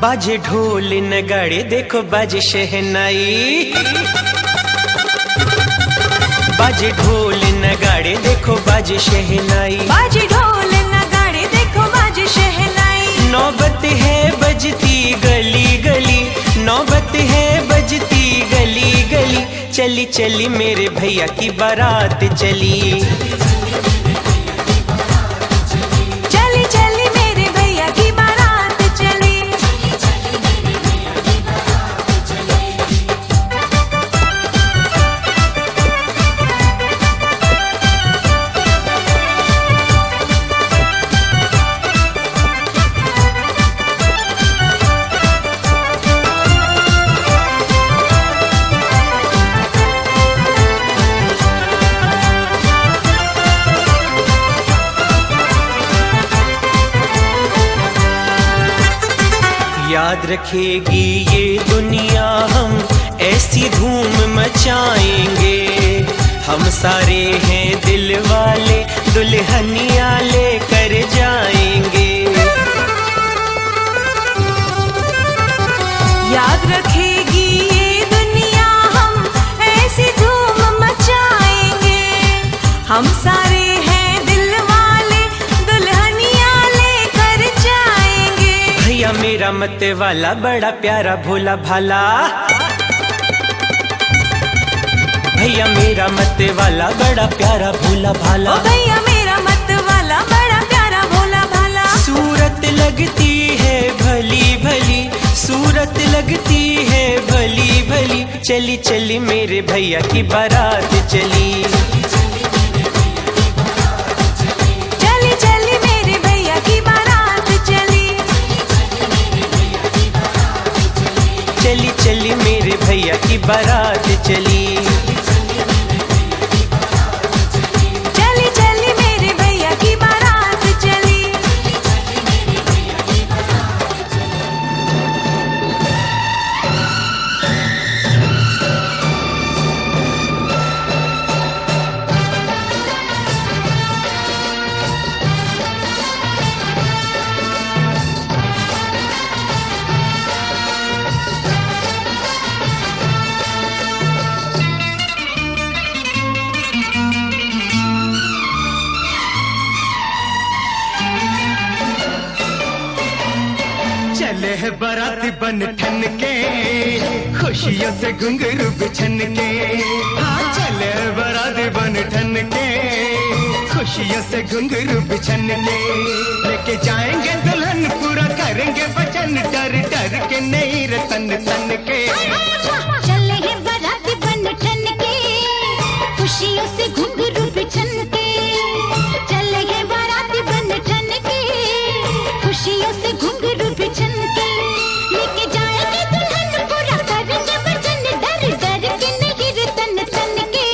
बाजे ढोल नगाड़े देखो बाजे शहनाई, बाजे ढोल नगाड़े देखो बाजे शहनाई, बाजे ढोल नगाड़े देखो बाजे शहनाई। नौबत है बजती गली गली, नौबत है बजती गली गली, चली चली मेरे भैया की बारात चली, चली चली मेरे भैया की बारात चली। याद रखेगी ये दुनिया हम ऐसी धूम मचाएंगे, हम सारे हैं दिल वाले दुल्हनिया लेकर जाएंगे। याद रखेगी ये दुनिया हम ऐसी धूम मचाएंगे, हम सारे हैं दिल वाले दुल्हनिया लेकर जाएंगे। भैया मेरा मत वाला बड़ा प्यारा भोला भाला, भैया मेरा मत वाला बड़ा प्यारा भोला भाला, ओ भैया मेरा मत वाला बड़ा प्यारा भोला भाला। सूरत लगती है भली भली, सूरत लगती है भली भली, चली चली मेरे भैया की बारात चली, चली चली मेरे भैया की बारात चली, चली चली मेरे भैया की बारात चली, चली चली मेरे भैया की बारात चली। चले है बाराती बन ठन के, खुशियों से घुंघरू बिछन के, हाँ चले है बाराती बन ठन के, खुशियों से घुंघरू बिछन के, लेके जाएंगे दुल्हन पूरा करेंगे वचन, डर डर के नहीं रतन तन के। चले हैं बाराती बन ठन के, खुशियों से घुंघरू बिछन के, चले हैं बाराती बन ठन के, खुशियों से घुंघरू बिछन के, लेके जाएंगे दुल्हन पूरा करेंगे वचन, डर डर के नहीं रतन तन के।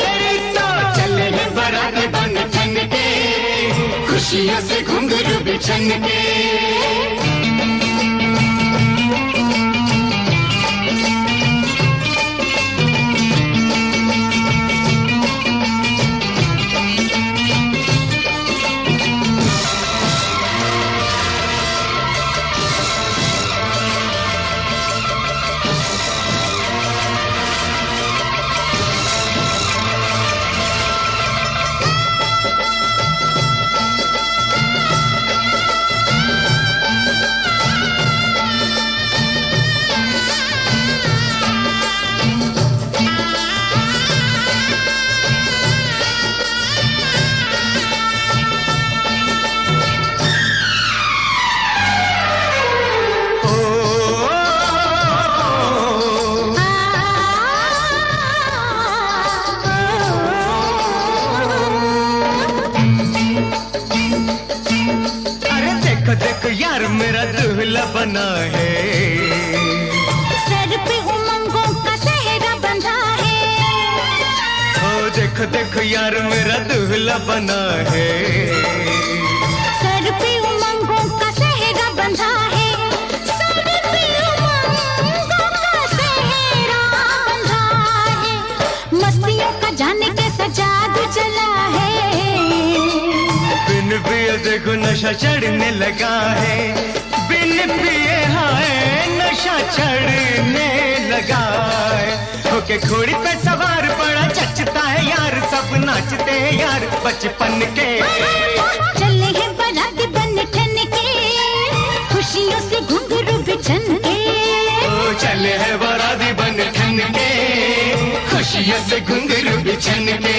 चले हैं बाराती बन ठन के, खुशियों से घुंघरू बिछन के। देखो यार मेरा दूल्हा बना है, सर पे उमंगों का सेहरा बंधा है, ओ देखो देखो यार मेरा दूल्हा बना है, सर पे उमंगों का सेहरा बंधा है, सर पे उमंगों का सेहरा बंधा है, मस्तियों का जाने कैसा जादू चला है, बिन पिए देखो नशा चढ़ने लगा है, बिन पिए हाय चढ़ने लगा है। होके घोड़ी पे सवार बड़ा जचता है यार, सब नाचते हैं यार बचपन के। चले हैं बारात बन ठन के, खुशियों से घुंघरू बिछन के। ओ चले हैं बारात बन ठन के, खुशियों से घुंघरू बिछन के।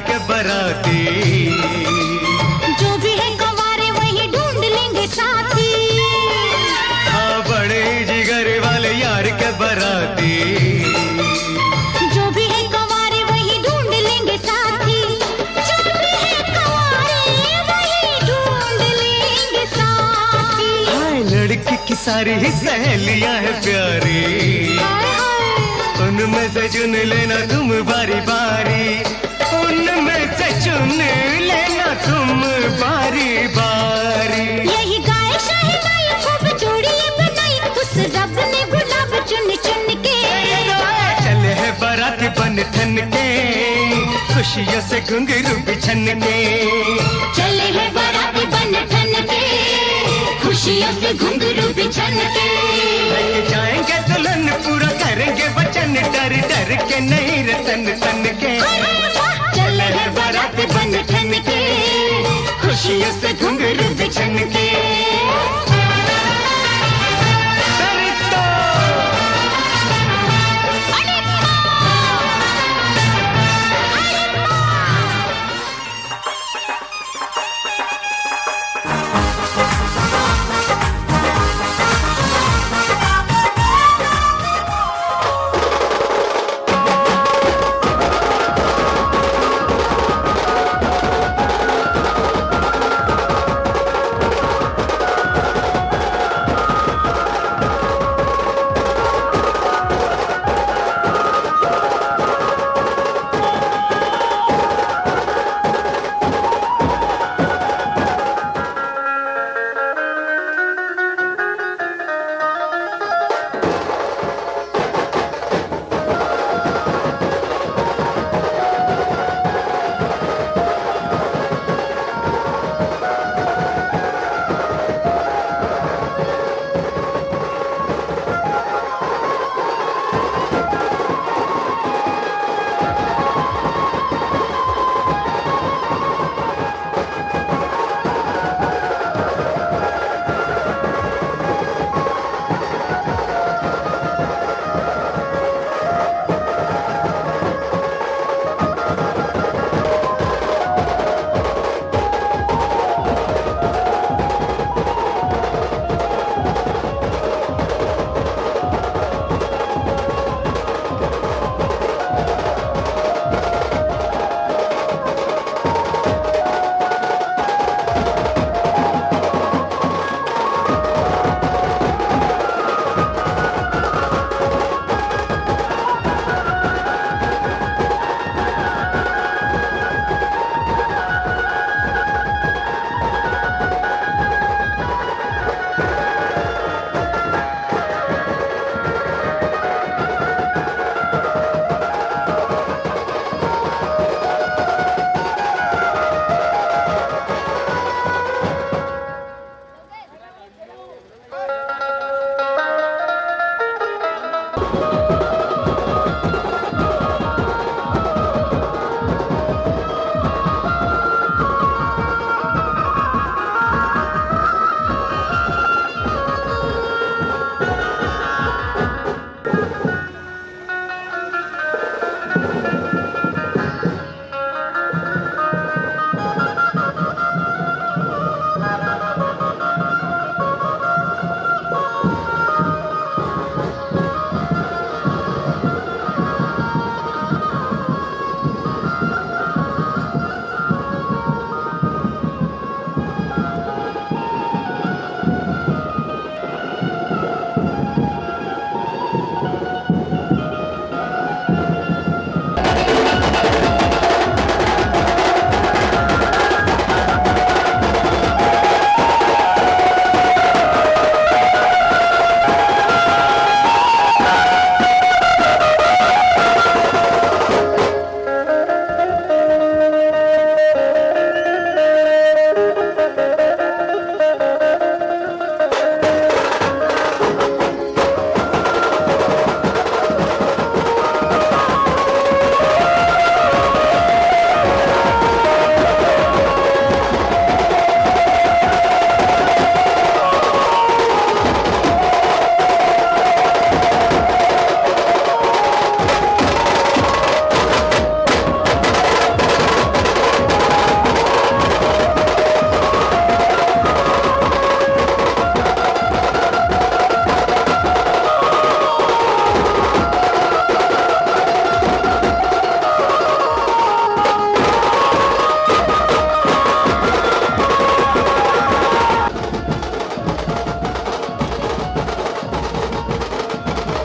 के बराती जो भी है कंवारे वही ढूंढ लेंगे साथी। हाँ बड़े जिगर वाले यार के बराती, जो भी है कंवारे वही ढूंढ लेंगे साथी। जो भी है कंवारे वही ढूंढ लेंगे साथी। हाय लड़की की सारी ही सहेलियां है प्यारी, उनमें से चुन लेना तुम बारी बारी, उनमें से चुन लेना तुम बारी बारी। यही गाय शाही खूब जोड़ी बनाई, उस रब ने गुलाब चुन चुन के। चले हैं बारात बन ठन के, खुशियों से घुंघरू बिछन के। चले हैं बारात बन ठन के, खुशियों से घुंघरू बिछन के। लेके जाएंगे दुल्हन पूरा करेंगे वचन, डर डर के नहीं रतन तन के। चले हैं बारात बन ठन के, खुशियों से घुंघरू बिछन